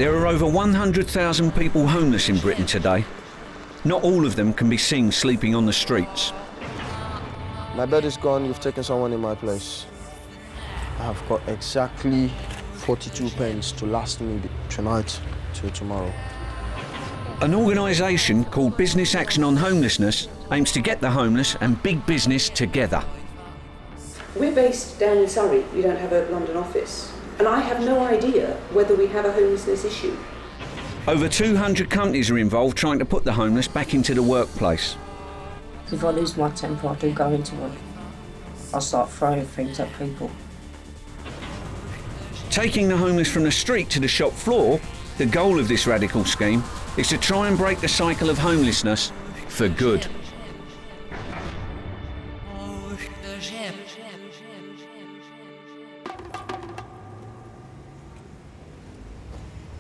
There are over 100,000 people homeless in Britain today. Not all of them can be seen sleeping on the streets. My bed is gone, you've taken someone in my place. I have got exactly 42 pence to last me tonight till tomorrow. An organisation called Business Action on Homelessness aims to get the homeless and big business together. We're based down in Surrey, we don't have a London office, and I have no idea whether we have a homelessness issue. Over 200 companies are involved trying to put the homeless back into the workplace. If I lose my temper, I do go into one. I start throwing things at people. Taking the homeless from the street to the shop floor, the goal of this radical scheme is to try and break the cycle of homelessness for good.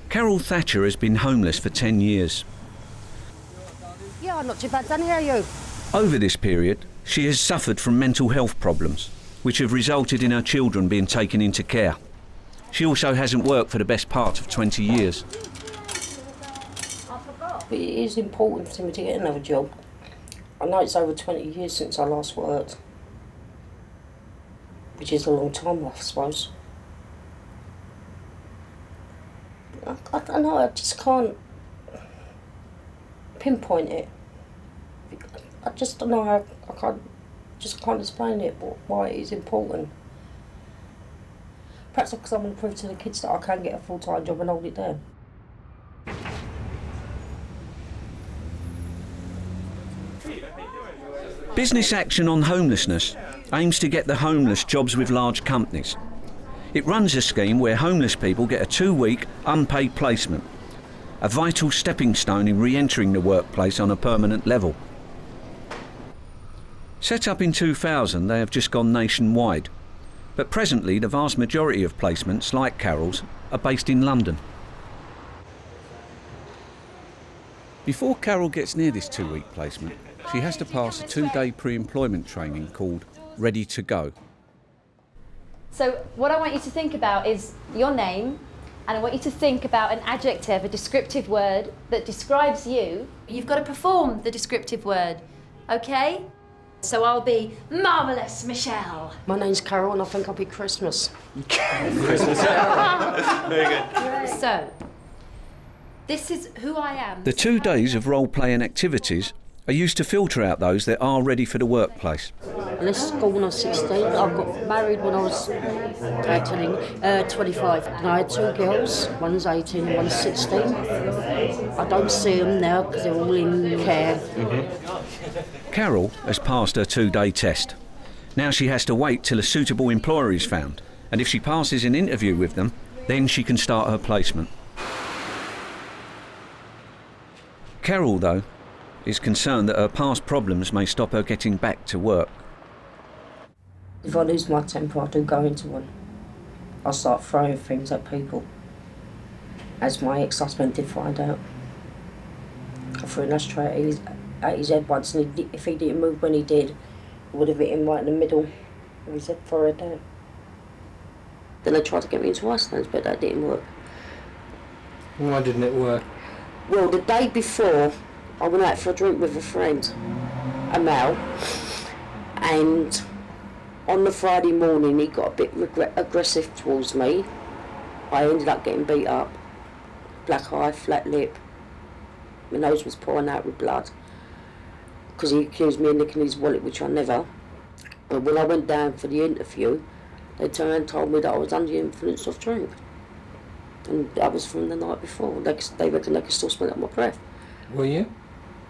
Carol Thatcher has been homeless for 10 years. Yeah, not too bad, Danny, how are you? Over this period, she has suffered from mental health problems, which have resulted in her children being taken into care. She also hasn't worked for the best part of 20 years. But it is important for me to get another job. I know it's over 20 years since I last worked, which is a long time, I suppose. I don't know, I just can't pinpoint it. I just don't know how, I can't explain it, why it is important. Perhaps because I want to prove to the kids that I can get a full-time job and hold it down. Business Action on Homelessness aims to get the homeless jobs with large companies. It runs a scheme where homeless people get a 2-week unpaid placement, a vital stepping stone in re-entering the workplace on a permanent level. Set up in 2000, they have just gone nationwide, but presently the vast majority of placements, like Carol's, are based in London. Before Carol gets near this 2-week placement, she has to pass a 2-day pre-employment training called Ready to Go. So what I want you to think about is your name, and I want you to think about an adjective, a descriptive word that describes you. You've got to perform the descriptive word, okay? So I'll be Marvellous Michelle. My name's Carol and I think I'll be Christmas. Christmas. Very good. So, this is who I am. The 2 days of role-play and activities are used to filter out those that are ready for the workplace. I left school when I was 16. I got married when I was 25. And I had 2 girls, one's 18 and one's 16. I don't see them now because they're all in care. Carol has passed her 2-day test. Now she has to wait till a suitable employer is found, and if she passes an interview with them, then she can start her placement. Carol, though, is concerned that her past problems may stop her getting back to work. If I lose my temper, I do go into one. I start throwing things at people, as my ex-husband did find out. I threw an ashtray at his head once, and if he didn't move when he did, I would have hit him right in the middle of his head, forehead down. Then they tried to get me into Iceland, but that didn't work. Why didn't it work? Well, the day before, I went out for a drink with a friend, a male, and on the Friday morning he got a bit aggressive towards me. I ended up getting beat up, black eye, flat lip, my nose was pouring out with blood, because he accused me of nicking his wallet, which I never. But when I went down for the interview, they turned around and told me that I was under the influence of drink. And that was from the night before. They reckon they could still smell it on my breath. Were you?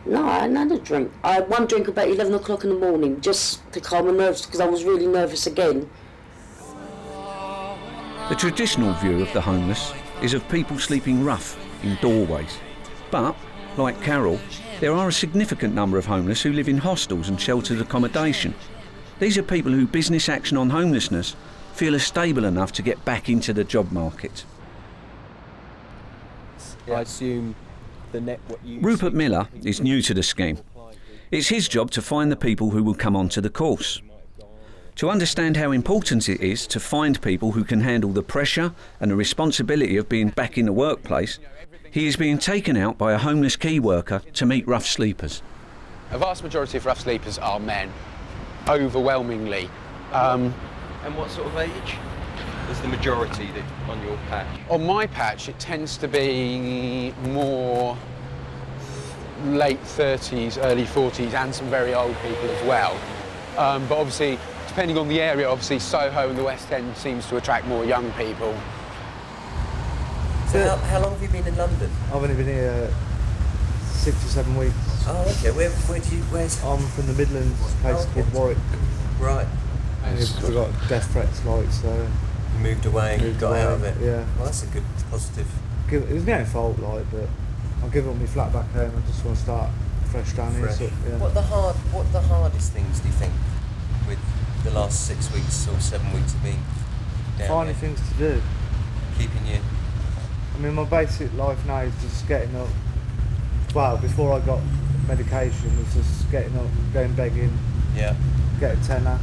No, I hadn't had a drink. I had one drink about 11 o'clock in the morning, just to calm my nerves, because I was really nervous again. The traditional view of the homeless is of people sleeping rough in doorways. But, like Carol, there are a significant number of homeless who live in hostels and sheltered accommodation. These are people who Business Action on Homelessness feel are stable enough to get back into the job market. I assume Rupert Miller is new to the scheme. It's his job to find the people who will come onto the course. To understand how important it is to find people who can handle the pressure and the responsibility of being back in the workplace, he is being taken out by a homeless key worker to meet rough sleepers. A vast majority of rough sleepers are men, overwhelmingly. And what sort of age is the majority on your patch? On my patch, it tends to be more late 30s, early 40s, and some very old people as well. But obviously, depending on the area, obviously Soho and the West End seems to attract more young people. So how long have you been in London? I've only been here 6 or 7 weeks. Oh, okay. Where's? I'm from the Midlands, a place called Warwick. Right. We've got death threats, like, so... You moved away and got out of it? Yeah. Well, that's a good, positive... It was my own fault, like, but I'll give up my flat back home and just want to start fresh down here. So, yeah. What the hardest things do you think with the last 6 weeks or 7 weeks of being down Finding here? things to do. Keeping you... I mean, my basic life now is just getting up. Well, before I got medication, was just getting up, going begging, Yeah. get a tenner,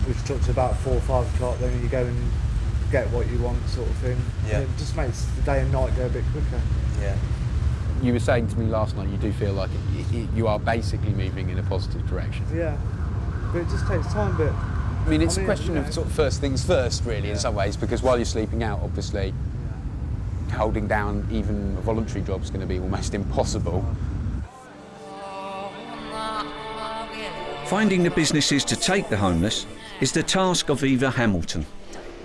which took to about 4 or 5 o'clock. Then you go and get what you want, sort of thing. Yeah. And it just makes the day and night go a bit quicker. Yeah. You were saying to me last night you do feel like you are basically moving in a positive direction. Yeah, but it just takes time. But I mean, it's a question of sort of first things first, really, in some ways, because while you're sleeping out, obviously, holding down even a voluntary job is going to be almost impossible. Finding the businesses to take the homeless is the task of Eva Hamilton.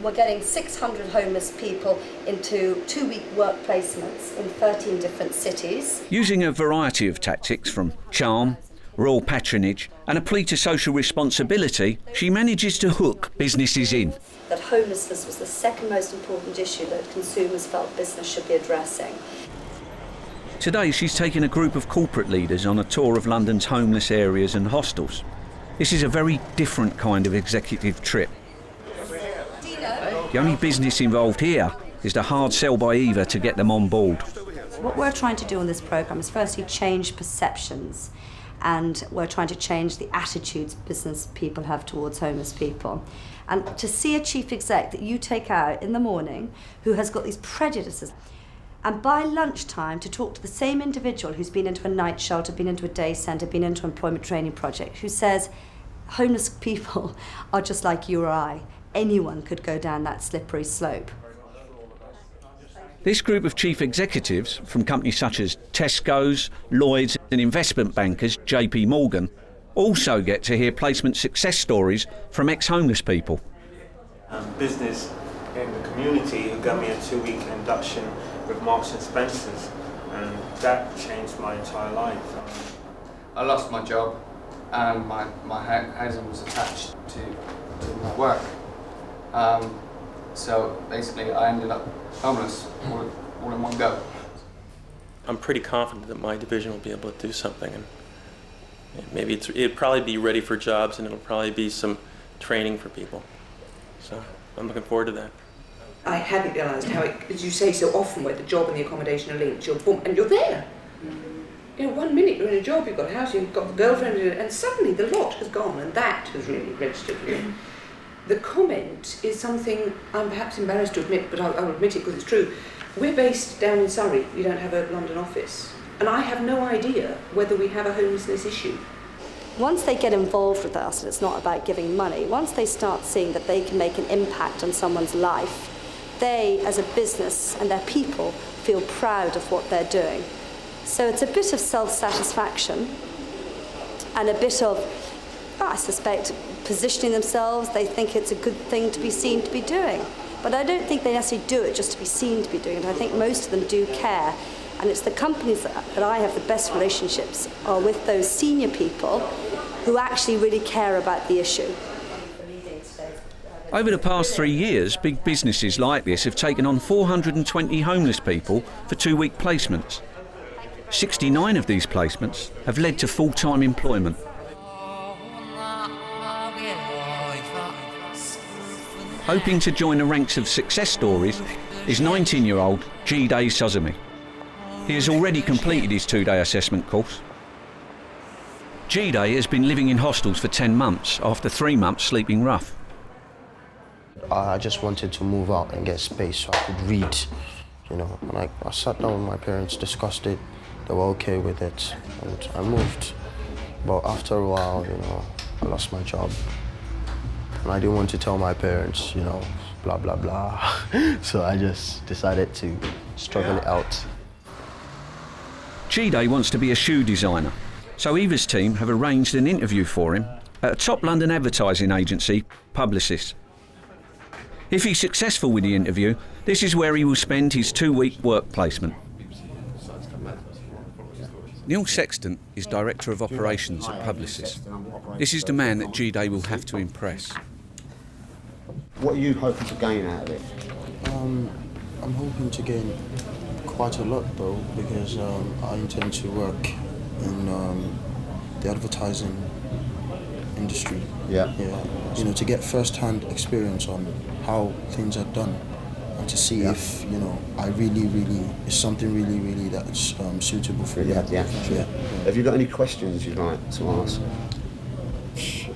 We're getting 600 homeless people into 2-week work placements in 13 different cities. Using a variety of tactics from charm, royal patronage and a plea to social responsibility, she manages to hook businesses in. That homelessness was the second most important issue that consumers felt business should be addressing. Today she's taken a group of corporate leaders on a tour of London's homeless areas and hostels. This is a very different kind of executive trip. The only business involved here is the hard sell by Eva to get them on board. What we're trying to do on this programme is firstly change perceptions, and we're trying to change the attitudes business people have towards homeless people. And to see a chief exec that you take out in the morning who has got these prejudices, and by lunchtime to talk to the same individual who's been into a night shelter, been into a day centre, been into an employment training project, who says homeless people are just like you or I. Anyone could go down that slippery slope. This group of chief executives from companies such as Tesco's, Lloyd's and investment bankers JP Morgan also get to hear placement success stories from ex-homeless people. Business in the community who got me a 2-week induction with Marks and Spencer's, and that changed my entire life. I lost my job and my housing was attached to my work. So basically I ended up homeless all in one go. I'm pretty confident that my division will be able to do something, and maybe it'd probably be ready for jobs, and it'll probably be some training for people. So I'm looking forward to that. I hadn't realised how, as you say so often, where the job and the accommodation are linked, and you're there. You know, 1 minute you're in a job, you've got a house, you've got the girlfriend, and suddenly the lot has gone, and that has really registered with me. The comment is something I'm perhaps embarrassed to admit, but I'll admit it because it's true. We're based down in Surrey, we don't have a London office, and I have no idea whether we have a homelessness issue. Once they get involved with us, and it's not about giving money, once they start seeing that they can make an impact on someone's life, they, as a business and their people, feel proud of what they're doing. So it's a bit of self-satisfaction and a bit of, I suspect, positioning themselves. They think it's a good thing to be seen to be doing. But I don't think they necessarily do it just to be seen to be doing it. I think most of them do care. And it's the companies that I have the best relationships are with those senior people who actually really care about the issue. Over the past 3 years, big businesses like this have taken on 420 homeless people for 2-week placements. 69 of these placements have led to full-time employment. Hoping to join the ranks of success stories is 19-year-old G-Day Suzumi. He has already completed his 2-day assessment course. G-Day has been living in hostels for 10 months after 3 months sleeping rough. I just wanted to move out and get space so I could read, you know. And I sat down with my parents, discussed it, they were okay with it, and I moved. But after a while, you know, I lost my job. And I didn't want to tell my parents, you know, blah, blah, blah. So I just decided to struggle it out. G-Day wants to be a shoe designer, so Eva's team have arranged an interview for him at a top London advertising agency, Publicis. If he's successful with the interview, this is where he will spend his 2-week work placement. Neil Sexton is Director of Operations at Publicis. This is the man that G-Day will have to impress. What are you hoping to gain out of it? I'm hoping to gain quite a lot though, because I intend to work in the advertising industry. Yeah. You know, to get first-hand experience on how things are done, and to see if, you know, I really is something really that's suitable for me. Yeah. Have you got any questions you'd like to ask?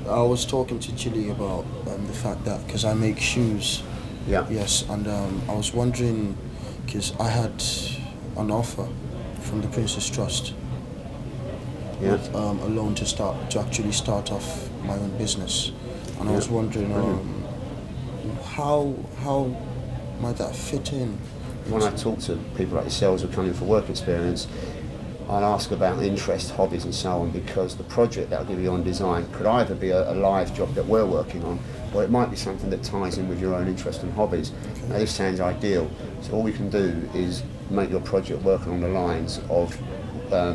I was talking to Chili about the fact that, because I make shoes. Yeah. Yes, and I was wondering, because I had an offer from the Prince's Trust. Yeah. With a loan to actually start off my own business, and I was wondering how might that fit in? When I talk to people like yourselves who come in for work experience, I'll ask about interests, hobbies and so on, because the project that I'll give you on design could either be a live job that we're working on, or it might be something that ties in with your own interests and hobbies. Okay. Now this sounds ideal, so all we can do is make your project work along the lines of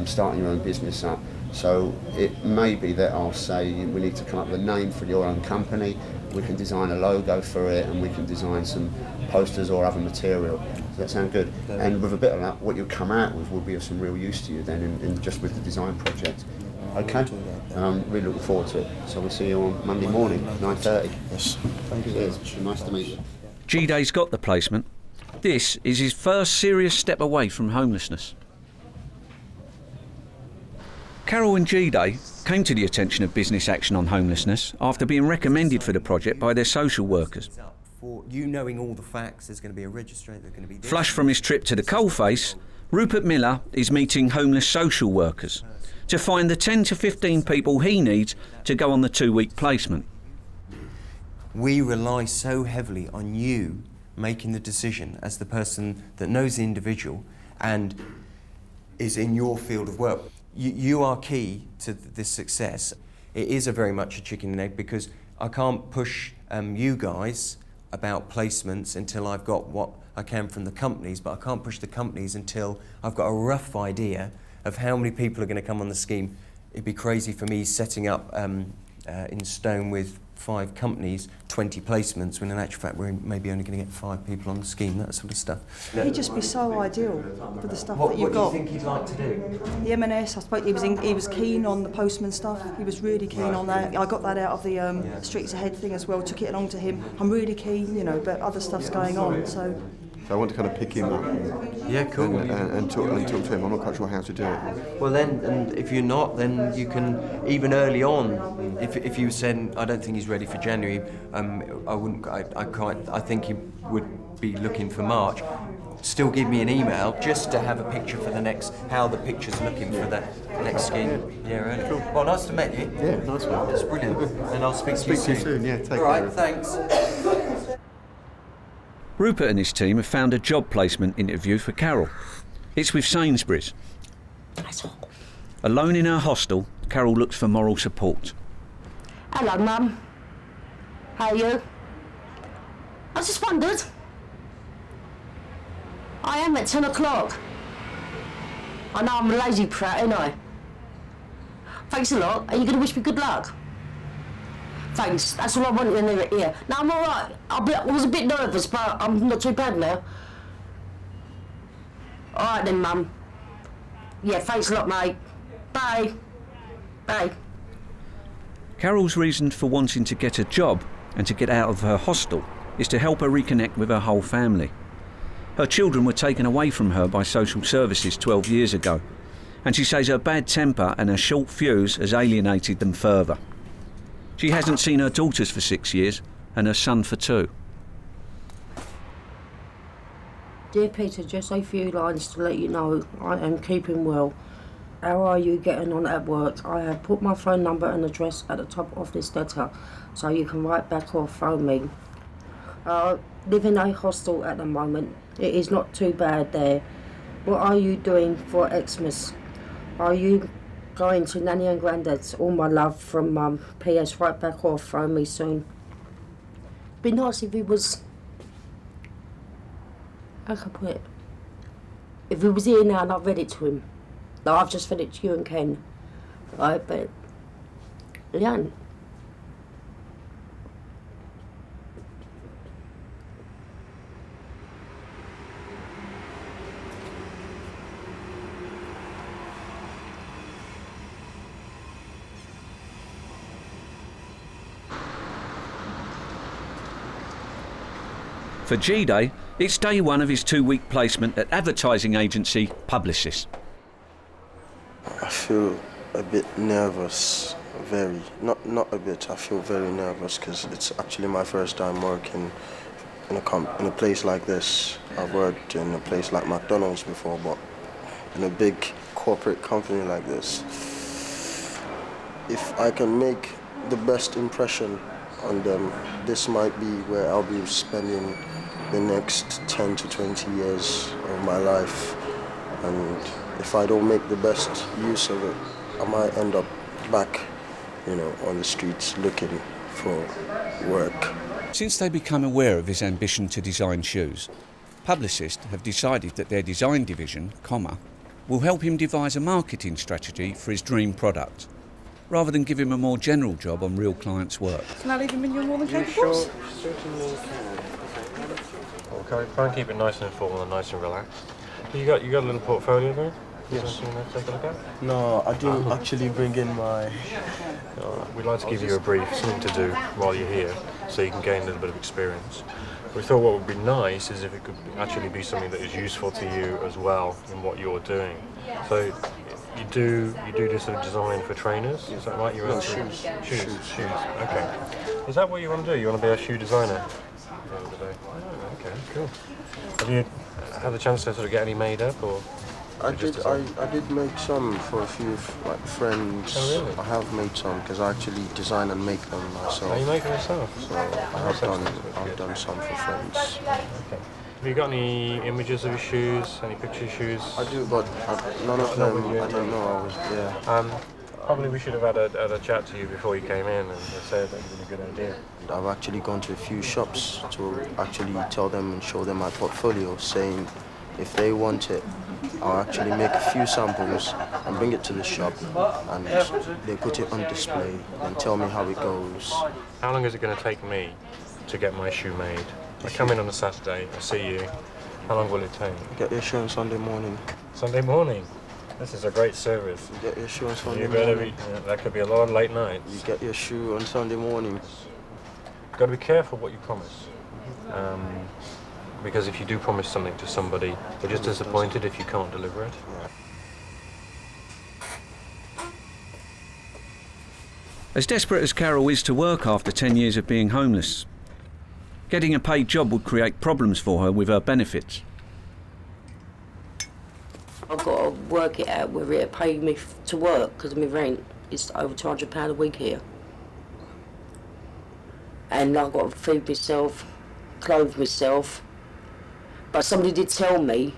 starting your own business up. So it may be that I'll say we need to come up with a name for your own company, we can design a logo for it, and we can design some posters or other material. Does that sound good? Yeah. And with a bit of that, what you'll come out with will be of some real use to you then in just with the design project. Okay? And I'm really looking forward to it. So we'll see you on Monday morning, 9:30. Yes. Thank you very much. Nice to meet you. G-Day's got the placement. This is his first serious step away from homelessness. Carol and G-Day came to the attention of Business Action on Homelessness after being recommended for the project by their social workers. For you knowing all the facts, there's going to be a registrar, there's going to be this. Flush from his trip to the coalface, Rupert Miller is meeting homeless social workers to find the 10 to 15 people he needs to go on the 2-week placement. We rely so heavily on you making the decision as the person that knows the individual and is in your field of work. You are key to this success. It is very much a chicken and egg, because I can't push you guys about placements until I've got what I can from the companies, but I can't push the companies until I've got a rough idea of how many people are going to come on the scheme. It'd be crazy for me setting up in stone with 5 companies, 20 placements, when in actual fact we're maybe only going to get 5 people on the scheme, that sort of stuff. He'd just be so ideal for the stuff that you've got. What do you think he'd like to do? The M&S, I suppose he was keen on the postman stuff. He was really keen on that. I got that out of the Streets Ahead thing as well, took it along to him. I'm really keen, you know, but other stuff's going on, so I want to kind of pick him up and talk to him. I'm not quite sure how to do it. Well then, and if you're not, then you can, even early on, if you said, I don't think he's ready for January, I think he would be looking for March, still give me an email just to have a picture for the next, how the picture's looking for the next scheme. Yeah, right. Cool. Well, nice to meet you. Yeah, nice one. It's brilliant. And I'll speak to you soon. Yeah, take care. All right, thanks. Rupert and his team have found a job placement interview for Carol. It's with Sainsbury's. Alone in her hostel, Carol looks for moral support. Hello, Mum. How are you? I just wondered. I am at 10 o'clock. I know I'm a lazy prat, ain't I? Thanks a lot. Are you going to wish me good luck? Thanks, that's all I wanted to hear. No, I'm alright. I was a bit nervous, but I'm not too bad now. Alright then, Mum. Yeah, thanks a lot, mate. Bye. Bye. Carol's reason for wanting to get a job and to get out of her hostel is to help her reconnect with her whole family. Her children were taken away from her by social services 12 years ago, and she says her bad temper and her short fuse has alienated them further. She hasn't seen her daughters for 6 years and her son for 2. Dear Peter, just a few lines to let you know I am keeping well. How are you getting on at work? I have put my phone number and address at the top of this letter, so you can write back or phone me. Live in a hostel at the moment. It is not too bad there. What are you doing for Xmas? Are you going to Nanny and Grandad's? All my love from Mum. P.S. Write back or phone me soon. Be nice if he was... How can I put it? If he was here now and I've read it to him. No, I've just read it to you and Ken. Right, but... Yeah. For G-Day, it's day 1 of his 2-week placement at advertising agency Publicis. I feel a bit nervous, not a bit, I feel very nervous because it's actually my first time working in a place like this. I've worked in a place like McDonald's before, but in a big corporate company like this. If I can make the best impression on them, this might be where I'll be spending the next 10 to 20 years of my life, and if I don't make the best use of it, I might end up back, on the streets looking for work. Since they become aware of his ambition to design shoes, Publicis have decided that their design division, will help him devise a marketing strategy for his dream product, rather than give him a more general job on real clients' work. Can I leave him in your more than capable? Sure, certainly can. Well, try and keep it nice and informal and nice and relaxed. You got a little portfolio there? Yes. Take a look at? No, I didn't actually bring in my... We'd like to give you a brief, something to do while you're here, so you can gain a little bit of experience. We thought what would be nice is if it could actually be something that is useful to you as well in what you're doing. So you do this sort of design for trainers, is that right? No, shoes. Shoes. Okay. Is that what you want to do? You want to be a shoe designer? Oh, okay, cool. Have you had the chance to sort of get any made up, or? I did make some for a few friends. Oh, really? I have made some because I actually design and make them myself. Oh, you make them yourself? So I've done some for friends. Okay. Have you got any images of your shoes? Any pictures of shoes? I do, but none of them. I don't know. Probably we should have had a chat to you before you came in, and they said that would be a good idea. I've actually gone to a few shops to actually tell them and show them my portfolio, saying if they want it, I'll actually make a few samples and bring it to the shop, and they put it on display and tell me how it goes. How long is it going to take me to get my shoe made? I come in on a Saturday, I see you. How long will it take? Get your shoe on Sunday morning. Sunday morning? This is a great service. You get your shoe on Sunday morning. That could be a lot of late nights. You get your shoe on Sunday morning. You've got to be careful what you promise. Because if you do promise something to somebody, they're just disappointed if you can't deliver it. As desperate as Carol is to work after 10 years of being homeless, getting a paid job would create problems for her with her benefits. I've got to work it out whether it'll pay me to work, because my rent is over £200 a week here. And I've got to feed myself, clothe myself. But somebody did tell me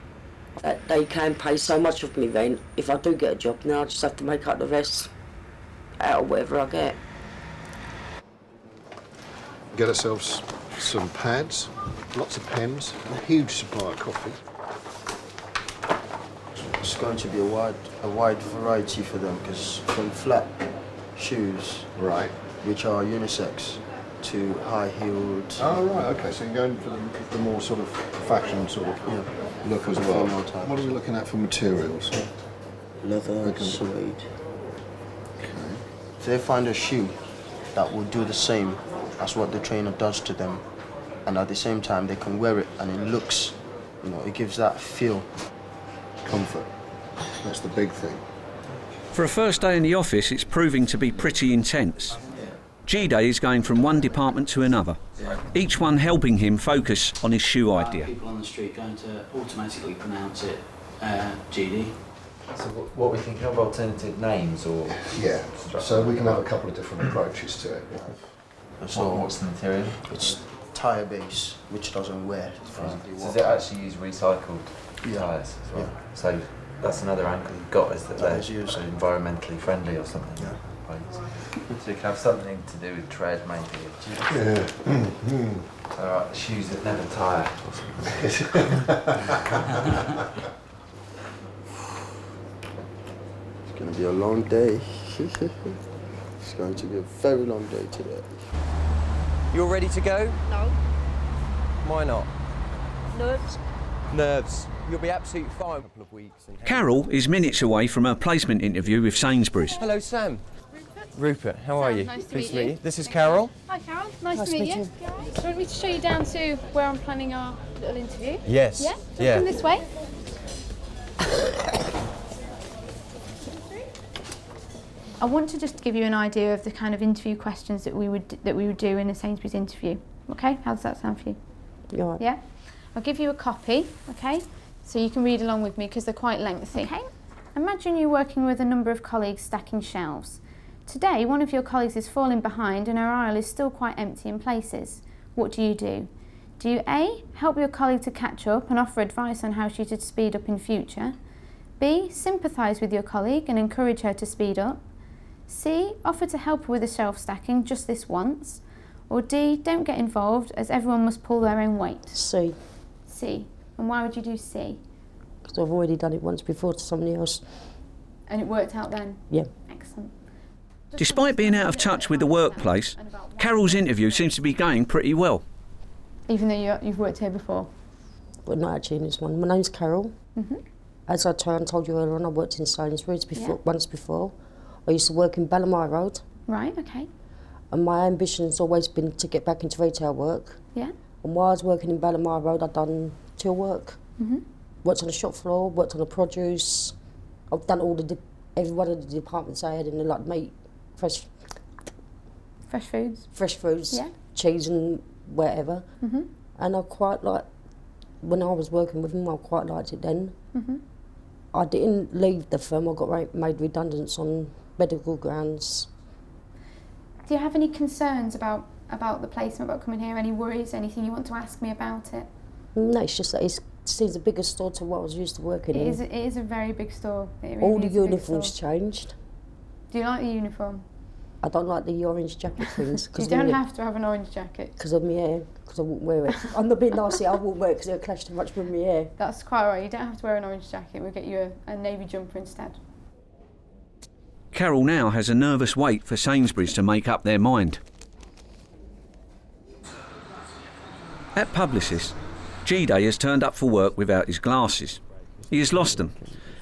that they can pay so much of my rent if I do get a job. Now I just have to make up the rest out of whatever I get. Get ourselves some pads, lots of pens, a huge supply of coffee. It's going to be a wide variety for them, because from flat shoes, right, which are unisex, to high-heeled. Oh right, okay. So you're going for the more sort of fashion sort of look as well. What are we looking at for materials? Leather, suede. Okay. If they find a shoe that will do the same as what the trainer does to them, and at the same time they can wear it and it looks, it gives that feel. Comfort. That's the big thing. For a first day in the office, it's proving to be pretty intense. G-Day is going from one department to another, each one helping him focus on his shoe idea. People on the street going to automatically pronounce it GD. So what we thinking of alternative names or? Yeah, so we can have a couple of different approaches to it. So what's the material? It's tyre base, which doesn't wear. So does it actually use recycled tyres as well? Yeah. So that's another angle you've got, is that they're Tyres used. environmentally friendly or something? Yeah. Right. So you can have something to do with tread maybe. Yeah. So shoes that never tire or something. It's going to be a long day. It's going to be a very long day today. You're ready to go? No. Why not? Nerves. Nerves. You'll be absolutely fine in a couple of weeks. Carol is minutes away from her placement interview with Sainsbury's. Hello, Sam. Rupert, how are you? Nice to Pleased meet you. This is Carol. Hi Carol, nice to meet you. Do you want me to show you down to where I'm planning our little interview? Yes. Yeah? Yeah. Come this way. I want to just give you an idea of the kind of interview questions that we would do in a Sainsbury's interview. Okay, how does that sound for you? Yeah. Yeah? I'll give you a copy, okay? So you can read along with me because they're quite lengthy. Okay. Imagine you're working with a number of colleagues stacking shelves. Today, one of your colleagues is falling behind and her aisle is still quite empty in places. What do? Do you A, help your colleague to catch up and offer advice on how she should speed up in future? B, sympathise with your colleague and encourage her to speed up? C, offer to help her with the shelf stacking just this once? Or D, don't get involved as everyone must pull their own weight? C. C. And why would you do C? Because I've already done it once before to somebody else. And it worked out then? Yeah. Excellent. Despite being out of touch with the workplace, Carol's interview seems to be going pretty well. Even though you've worked here before? But not actually in this one. My name's Carol. As I told you earlier on, I worked in Sainsbury's once before. I used to work in Bellamire Road. Right, okay. And my ambition's always been to get back into retail work. Yeah. And while I was working in Bellamire Road, I'd done till work. Worked on the shop floor, worked on the produce. I've done every one of the departments I had in the like meat, fresh foods, yeah, cheese and whatever. And I quite like, when I was working with them, I quite liked it then. I didn't leave the firm, I got made redundant on medical grounds. Do you have any concerns about the placement, about coming here? Any worries, anything you want to ask me about it? No, it's just that it seems a bigger store to what I was used to working in. It is a very big store. It really All the is a big uniforms store. changed. Do you like the uniform? I don't like the orange jacket things. You don't have to have an orange jacket. Because of my hair, because I won't wear it. I'm not being nasty, I won't wear it because it'll clash too much with my hair. That's quite all right. You don't have to wear an orange jacket. We'll get you a navy jumper instead. Carol now has a nervous wait for Sainsbury's to make up their mind. At Publicis, G-Day has turned up for work without his glasses. He has lost them,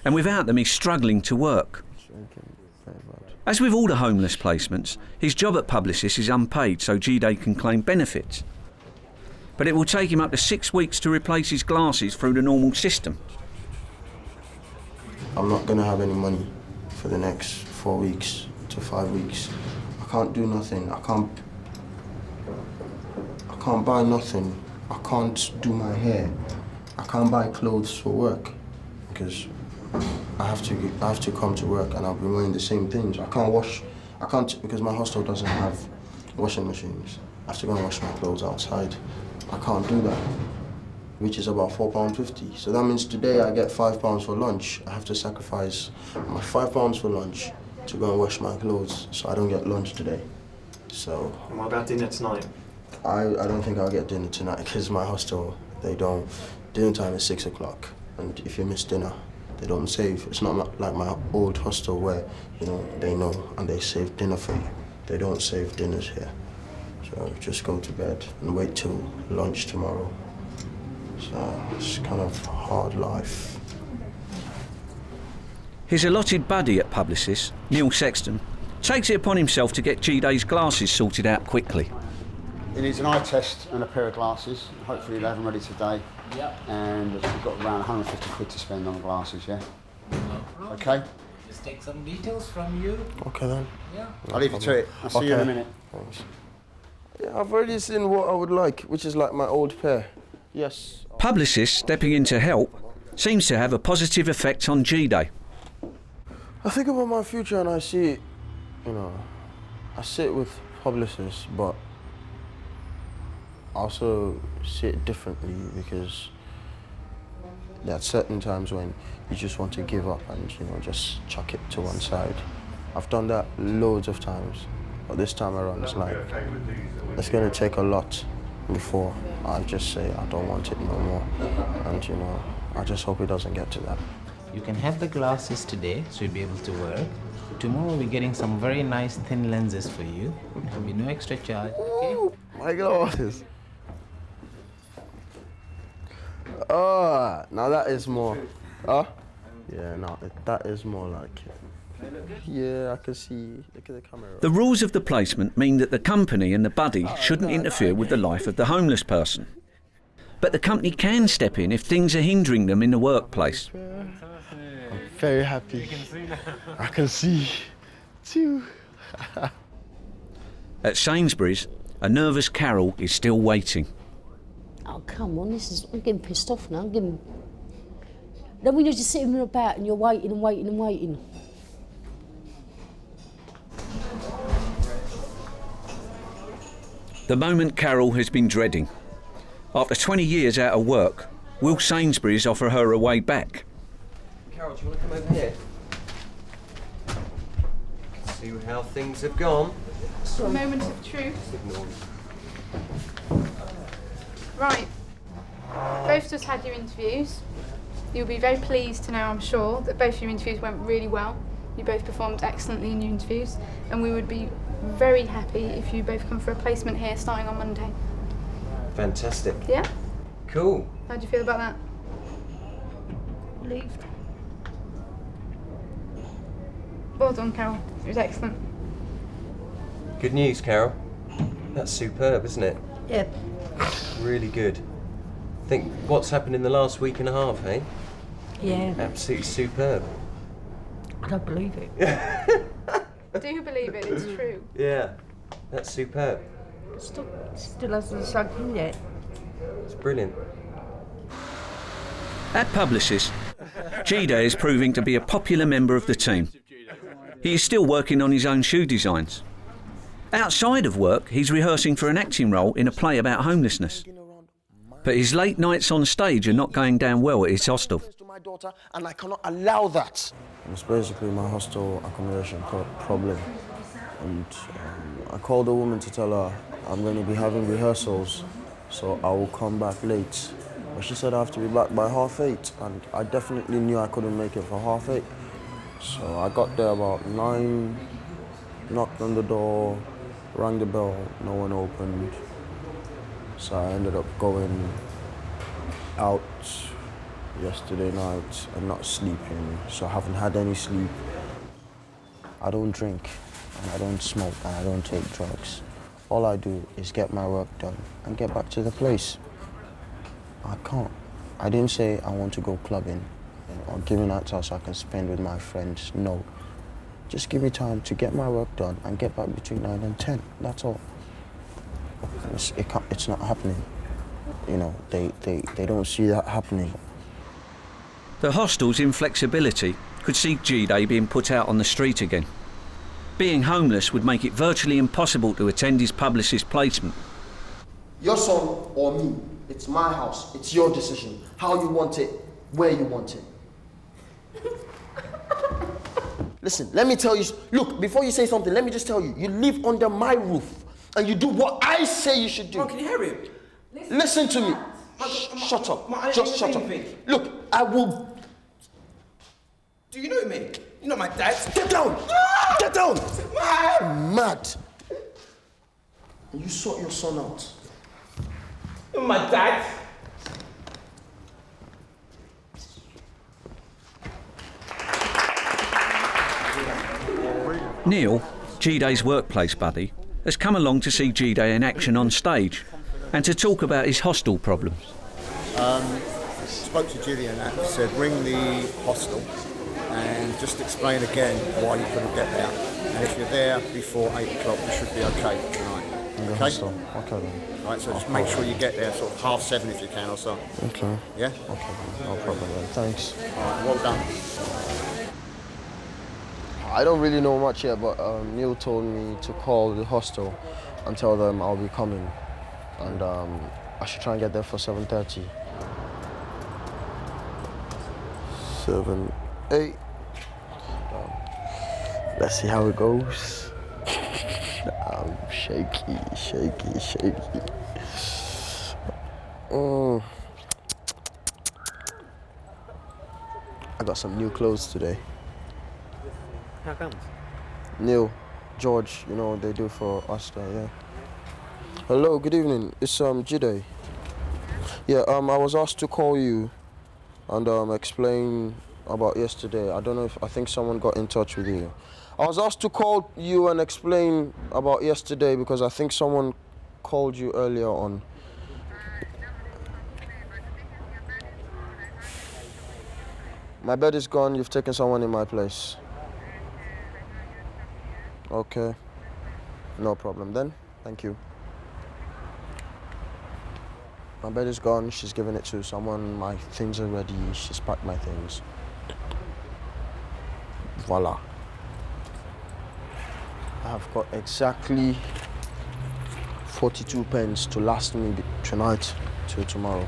and without them he's struggling to work. As with all the homeless placements, his job at Publicis is unpaid, so G-Day can claim benefits. But it will take him up to 6 weeks to replace his glasses through the normal system. I'm not going to have any money for the next 4 weeks to 5 weeks. I can't do nothing. I can't buy nothing. I can't do my hair. I can't buy clothes for work because I have to come to work and I'll be wearing the same things. I can't because my hostel doesn't have washing machines. I have to go and wash my clothes outside. I can't do that, which is about £4.50. So that means today I get £5 for lunch. I have to sacrifice my £5 for lunch to go and wash my clothes, so I don't get lunch today. So. And what about dinner tonight? I don't think I'll get dinner tonight because my hostel, dinner time is 6 o'clock, and if you miss dinner, they don't save. It's not like my old hostel where, they know and they save dinner for you. They don't save dinners here. So just go to bed and wait till lunch tomorrow. So it's kind of hard life. His allotted buddy at Publicis, Neil Sexton, takes it upon himself to get G-Day's glasses sorted out quickly. It needs an eye test and a pair of glasses. Hopefully they'll have them ready today. And we've got around 150 quid to spend on the glasses, yeah? Okay? Just take some details from you. Okay then. Yeah. I'll leave you to it. I'll see you in a minute. Thanks. Yeah, I've already seen what I would like, which is like my old pair. Yes. Publicists stepping in to help seems to have a positive effect on G-Day. I think about my future and I see, I sit with publicists, but I also see it differently because there are certain times when you just want to give up and, just chuck it to one side. I've done that loads of times, but this time around it's like, it's going to take a lot before I just say I don't want it no more. And, I just hope it doesn't get to that. You can have the glasses today, so you'll be able to work. Tomorrow we're getting some very nice thin lenses for you. There'll be no extra charge, okay? Ooh, my glasses. Oh, now that is more. Yeah, no, that is more like it. Yeah, I can see. Look at the camera. The rules of the placement mean that the company and the buddy shouldn't interfere with the life of the homeless person. But the company can step in if things are hindering them in the workplace. I'm very happy. You can see now. I can see too. At Sainsbury's, a nervous Carol is still waiting. Oh, come on, I'm getting pissed off now. Then when you're just sitting about and you're waiting and waiting and waiting. The moment Carol has been dreading. After 20 years out of work, will Sainsbury's offer her a way back? Carol, do you want to come over here? See how things have gone. A moment of truth. Right. Both of us had your interviews. You'll be very pleased to know, I'm sure, that both your interviews went really well. You both performed excellently in your interviews, and we would be very happy if you both come for a placement here starting on Monday. Fantastic. Yeah? Cool. How do you feel about that? Relieved. Well done, Carol. It was excellent. Good news, Carol. That's superb, isn't it? Yeah. Really good. Think what's happened in the last week and a half, eh? Yeah. Absolutely superb. I don't believe it. Do believe it, it's true. Yeah, that's superb. Still hasn't sunk in yet. It's brilliant. At Publicis, G-Day is proving to be a popular member of the team. He is still working on his own shoe designs. Outside of work, he's rehearsing for an acting role in a play about homelessness. But his late nights on stage are not going down well at his hostel. My daughter, and I cannot allow that. It's basically my hostel accommodation problem. And I called the woman to tell her I'm going to be having rehearsals, so I will come back late. But she said I have to be back by 8:30, and I definitely knew I couldn't make it for 8:30. So I got there about 9, knocked on the door, rang the bell, no one opened. So I ended up going out yesterday night and not sleeping, so I haven't had any sleep. I don't drink, and I don't smoke, and I don't take drugs. All I do is get my work done and get back to the place. I can't. I didn't say I want to go clubbing or giving out so I can spend with my friends. No. Just give me time to get my work done and get back between 9 and 10. That's all. It's not happening. They don't see that happening. The hostel's inflexibility could see G-Day being put out on the street again. Being homeless would make it virtually impossible to attend his Publicis placement. Your son or me, it's my house. It's your decision. How you want it, where you want it. Listen, let me tell you, look, before you say something, let me just tell you, you live under my roof and you do what I say you should do. Can you hear him? Listen to me. Shut up. Just shut up. Look, I will... Do you know me? You know my dad? Get down! Get down! I'm mad. And you sort your son out. You know my dad? Neil, G-Day's workplace buddy, has come along to see G-Day in action on stage and to talk about his hostel problems. Spoke to Julie and that, said ring the hostel and just explain again why you couldn't get there. And if you're there before 8 o'clock, you should be okay tonight. Okay? Okay then. Right, so just make sure you get there sort of 7:30 if you can or so. Okay. Yeah? Okay, no problem then. Thanks. Well done. I don't really know much yet, but Neil told me to call the hostel and tell them I'll be coming. And I should try and get there for 7:30. 7, 8. Let's see how it goes. I'm shaky. I got some new clothes today. How comes? Neil, George, you know what they do for us there, yeah. Hello, good evening. It's Jide. Yeah, I was asked to call you and explain about yesterday. I think someone got in touch with you. I was asked to call you and explain about yesterday because I think someone called you earlier on. My bed is gone, you've taken someone in my place. Okay, no problem then, thank you. My bed is gone, she's given it to someone, my things are ready, she's packed my things. Voila. I have got exactly 42 pence to last me tonight till tomorrow.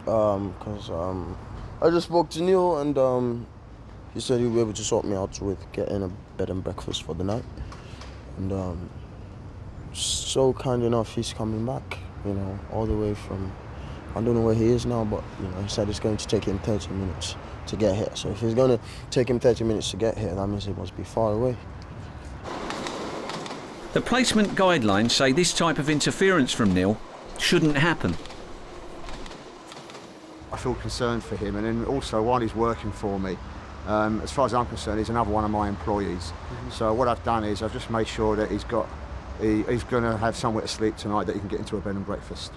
Because I just spoke to Neil and he said he'll be able to sort me out with getting a bed and breakfast for the night. And so kind enough, he's coming back, you know, all the way from, I don't know where he is now, but you know, he said it's going to take him 30 minutes to get here. So if it's going to take him 30 minutes to get here, that means it must be far away. The placement guidelines say this type of interference from Neil shouldn't happen. I feel concerned for him, and then also while he's working for me, as far as I'm concerned, he's another one of my employees. So what I've done is I've just made sure that he's going to have somewhere to sleep tonight, that he can get into a bed and breakfast.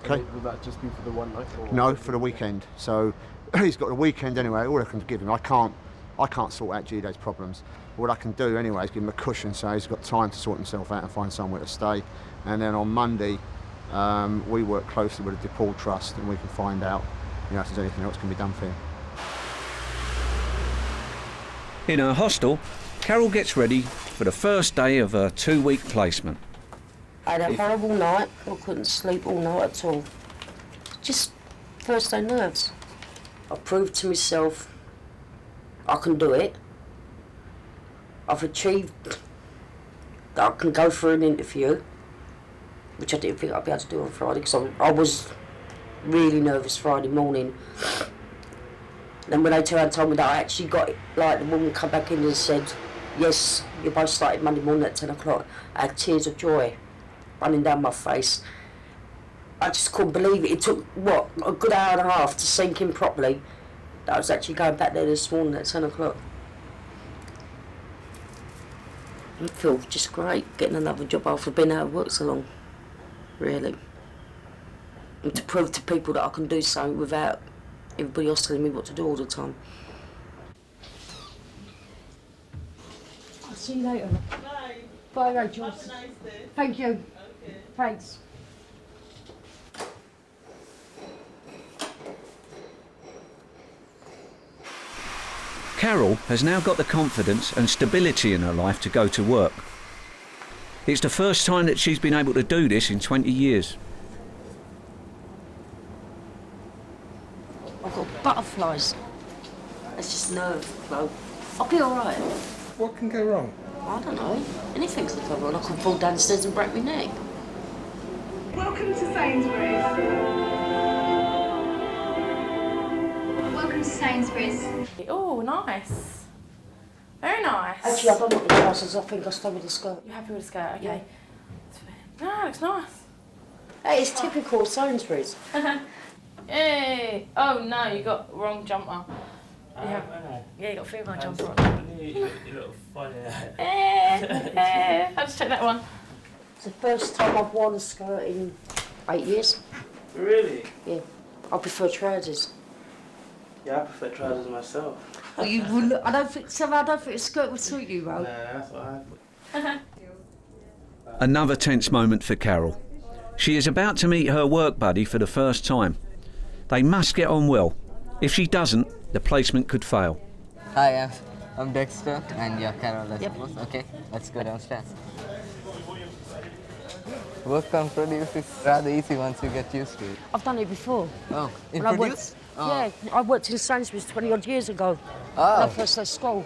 Okay. Will that just be for the one night? Or No, for the weekend. So he's got the weekend anyway. All I can give him, I can't sort out Gide's problems. What I can do anyway is give him a cushion, so he's got time to sort himself out and find somewhere to stay. And then on Monday, we work closely with the DePaul Trust, and we can find out, you know, if there's anything else can be done for him. In her hostel, Carol gets ready for the first day of her 2-week placement. I had a horrible night. I couldn't sleep all night at all. Just first day nerves. I proved to myself I can do it. I've achieved that I can go for an interview, which I didn't think I'd be able to do on Friday because I was really nervous Friday morning. Then when they turned and told me that I actually got it, like the woman come back in and said, yes, you both started Monday morning at 10 o'clock. I had tears of joy running down my face. I just couldn't believe it. It took, what, a good hour and a half to sink in properly that I was actually going back there this morning at 10 o'clock. I feel just great getting another job after being out of work so long, really. And to prove to people that I can do something without everybody else telling me what to do all the time. I'll see you later. Bye. Bye, Rachel. Have a nice day. Thank you. Okay. Thanks. Carol has now got the confidence and stability in her life to go to work. It's the first time that she's been able to do this in 20 years. I've got butterflies. It's just nerve flow. I'll be all right. What can go wrong? I don't know. Anything can go wrong. I can fall downstairs and break my neck. Welcome to Sainsbury's. Welcome to Sainsbury's. Oh, nice. Very nice. Actually, I don't want the trousers. I think I'll stay with the skirt. You're happy with the skirt? Okay. No, it's nice. Hey, it's typical Sainsbury's. Yay! Oh no, you got wrong jumper. Yeah, you got female jumper on. You look funny. I'll just take that one. It's the first time I've worn a skirt in 8 years. Really? Yeah. I prefer trousers. Yeah, I prefer trousers myself. Well, you wouldn't. I don't think a skirt would suit you, Ro. No, that's what I Another tense moment for Carol. She is about to meet her work buddy for the first time. They must get on well. If she doesn't, the placement could fail. Hi, I'm Dexter, and you're Carol, I suppose. Okay, let's go downstairs. Work on produce is rather easy once you get used to it. I've done it before. Oh, in When I produce? Yeah, I worked in Sainsbury's 20 odd years ago. Oh. When I first left school.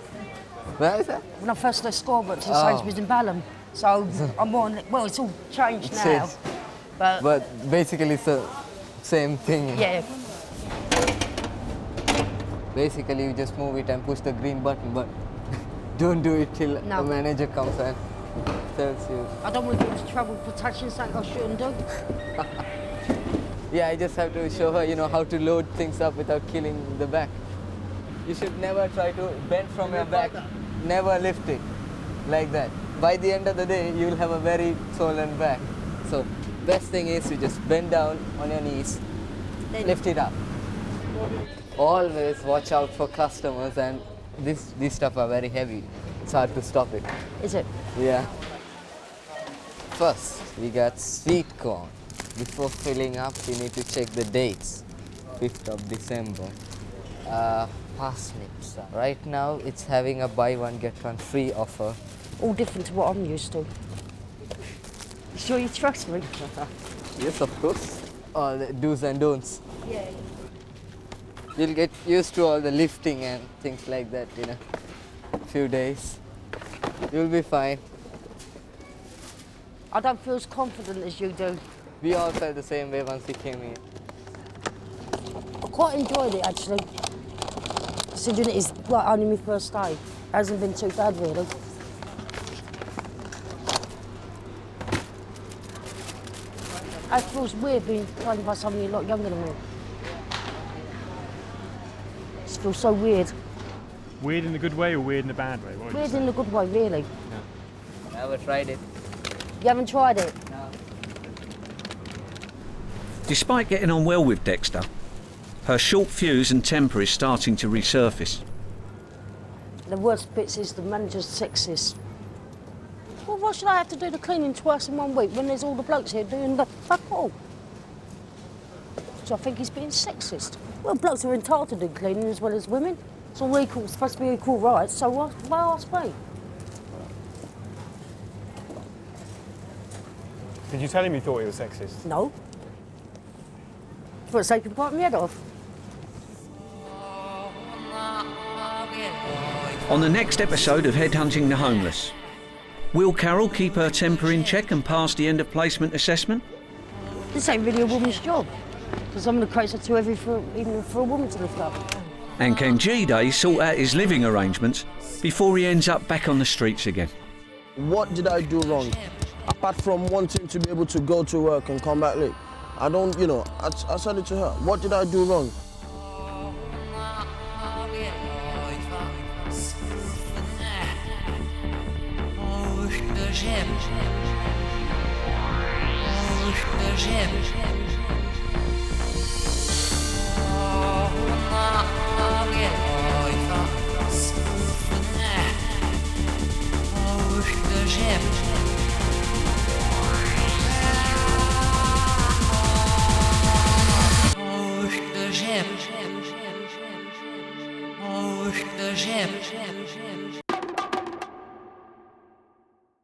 Where is that? When I first left school, I worked in Oh. Sainsbury's in Balham. So I'm more on, well, it's all changed It now. is. But basically it's the same thing. yeah, Basically you just move it and push the green button, but don't do it till No. the manager comes and tells you. I don't want to get into trouble for touching something I shouldn't do. Yeah, I just have to show her, how to load things up without killing the back. You should never try to bend from your back, never lift it like that. By the end of the day, you will have a very swollen back. So, best thing is you just bend down on your knees, lift it up. Always watch out for customers, and these stuff are very heavy. It's hard to stop it. Is it? Yeah. First, we got sweet corn. Before filling up, we need to check the dates. 5th of December. Parsnips. Right now, it's having a buy one get one free offer. All different to what I'm used to. Sure you trust me? Yes, of course. All the do's and don'ts. Yeah. You'll get used to all the lifting and things like that in a few days. You'll be fine. I don't feel as confident as you do. We all felt the same way once we came here. I quite enjoyed it actually. Considering it is like only my first day. It hasn't been too bad really. It feels weird being trained by somebody a lot younger than me. It feels so weird. Weird in a good way or weird in a bad way? What would you Weird say? in a good way, really. Never tried it. You haven't tried it? Despite getting on well with Dexter, her short fuse and temper is starting to resurface. The worst bit is the manager's sexist. Well, why should I have to do the cleaning twice in 1 week when there's all the blokes here doing the fuck all? So I think he's being sexist. Well, blokes are entitled to do cleaning as well as women. It's all equal, it's supposed to be equal rights, so why ask me? Did you tell him you thought he was sexist? No. For the sake of biting my head off. On the next episode of Headhunting the Homeless, will Carol keep her temper in check and pass the end of placement assessment? This ain't really a woman's job. Because some of the crates are too heavy even for a woman to lift up. And can G-Day sort out his living arrangements before he ends up back on the streets again? What did I do wrong? Apart from wanting to be able to go to work and come back late. I don't, I said it to her. What did I do wrong?